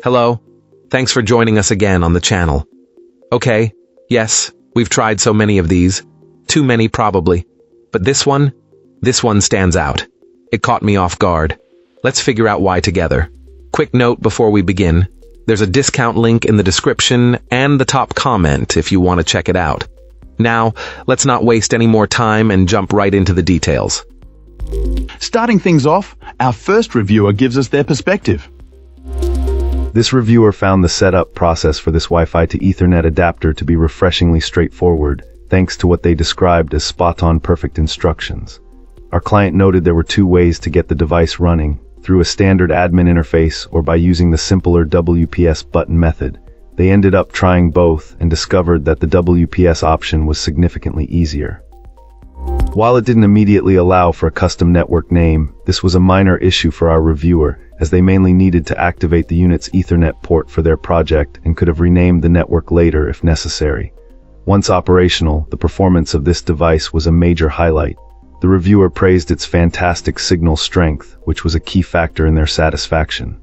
Hello. Thanks for joining us again on the channel. Okay, yes, we've tried so many of these. Too many probably. But this one stands out. It caught me off guard. Let's figure out why together. Quick note before we begin. There's a discount link in the description and the top comment if you want to check it out. Now, let's not waste any more time and jump right into the details. Starting things off, our first reviewer gives us their perspective. This reviewer found the setup process for this Wi-Fi to Ethernet adapter to be refreshingly straightforward, thanks to what they described as spot-on perfect instructions. Our client noted there were two ways to get the device running, through a standard admin interface or by using the simpler WPS button method. They ended up trying both and discovered that the WPS option was significantly easier. While it didn't immediately allow for a custom network name, this was a minor issue for our reviewer, as they mainly needed to activate the unit's Ethernet port for their project and could have renamed the network later if necessary. Once operational, the performance of this device was a major highlight. The reviewer praised its fantastic signal strength, which was a key factor in their satisfaction.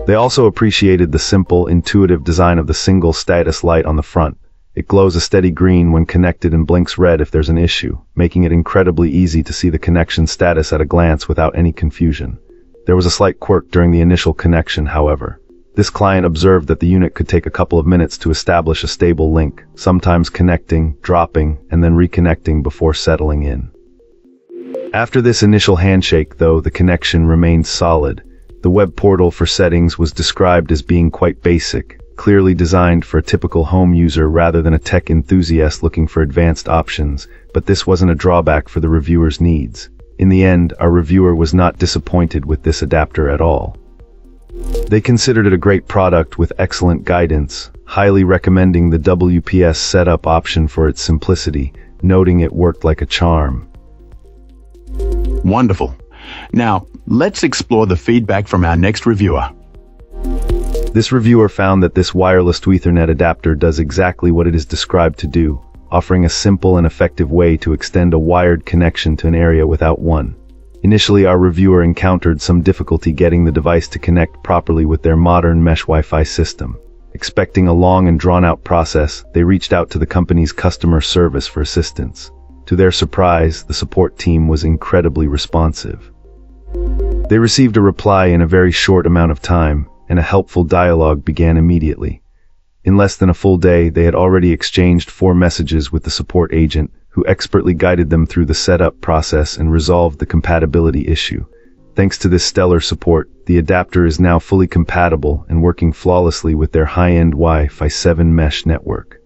They also appreciated the simple, intuitive design of the single status light on the front. It glows a steady green when connected and blinks red if there's an issue, making it incredibly easy to see the connection status at a glance without any confusion. There was a slight quirk during the initial connection, however. This client observed that the unit could take a couple of minutes to establish a stable link, sometimes connecting, dropping, and then reconnecting before settling in. After this initial handshake, though, the connection remained solid. The web portal for settings was described as being quite basic, clearly designed for a typical home user rather than a tech enthusiast looking for advanced options, but this wasn't a drawback for the reviewer's needs. In the end, our reviewer was not disappointed with this adapter at all. They considered it a great product with excellent guidance, highly recommending the WPS setup option for its simplicity, noting it worked like a charm. Wonderful. Now, let's explore the feedback from our next reviewer. This reviewer found that this wireless to Ethernet adapter does exactly what it is described to do, offering a simple and effective way to extend a wired connection to an area without one. Initially, our reviewer encountered some difficulty getting the device to connect properly with their modern mesh Wi-Fi system. Expecting a long and drawn-out process, they reached out to the company's customer service for assistance. To their surprise, the support team was incredibly responsive. They received a reply in a very short amount of time, and a helpful dialogue began immediately. In less than a full day, they had already exchanged 4 messages with the support agent, who expertly guided them through the setup process and resolved the compatibility issue. Thanks to this stellar support, the adapter is now fully compatible and working flawlessly with their high-end Wi-Fi 7 mesh network.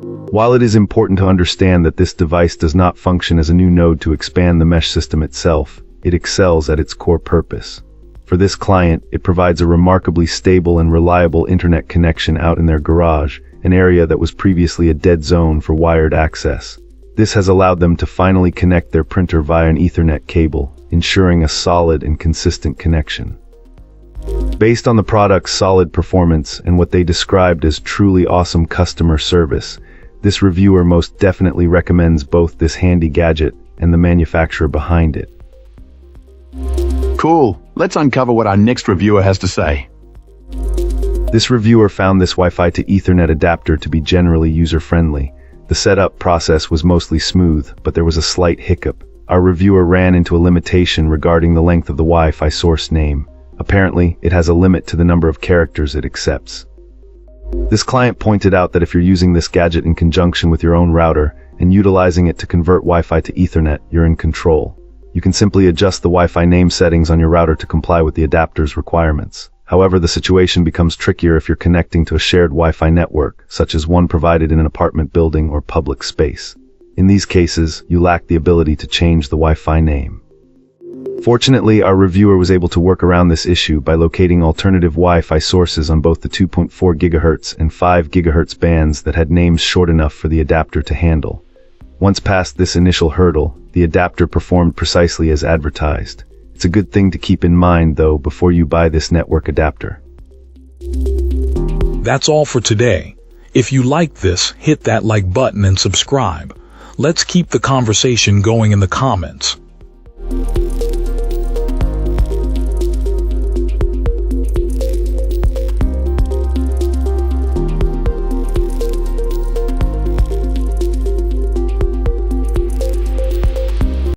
While it is important to understand that this device does not function as a new node to expand the mesh system itself, it excels at its core purpose. For this client, it provides a remarkably stable and reliable internet connection out in their garage, an area that was previously a dead zone for wired access. This has allowed them to finally connect their printer via an Ethernet cable, ensuring a solid and consistent connection. Based on the product's solid performance and what they described as truly awesome customer service, this reviewer most definitely recommends both this handy gadget and the manufacturer behind it. Cool. Let's uncover what our next reviewer has to say. This reviewer found this Wi-Fi to Ethernet adapter to be generally user-friendly. The setup process was mostly smooth, but there was a slight hiccup. Our reviewer ran into a limitation regarding the length of the Wi-Fi source name. Apparently, it has a limit to the number of characters it accepts. This client pointed out that if you're using this gadget in conjunction with your own router and utilizing it to convert Wi-Fi to Ethernet, you're in control. You can simply adjust the Wi-Fi name settings on your router to comply with the adapter's requirements. However, the situation becomes trickier if you're connecting to a shared Wi-Fi network, such as one provided in an apartment building or public space. In these cases, you lack the ability to change the Wi-Fi name. Fortunately, our reviewer was able to work around this issue by locating alternative Wi-Fi sources on both the 2.4 GHz and 5 GHz bands that had names short enough for the adapter to handle. Once past this initial hurdle, the adapter performed precisely as advertised. It's a good thing to keep in mind, though, before you buy this network adapter. That's all for today. If you like this, hit that like button and subscribe. Let's keep the conversation going in the comments.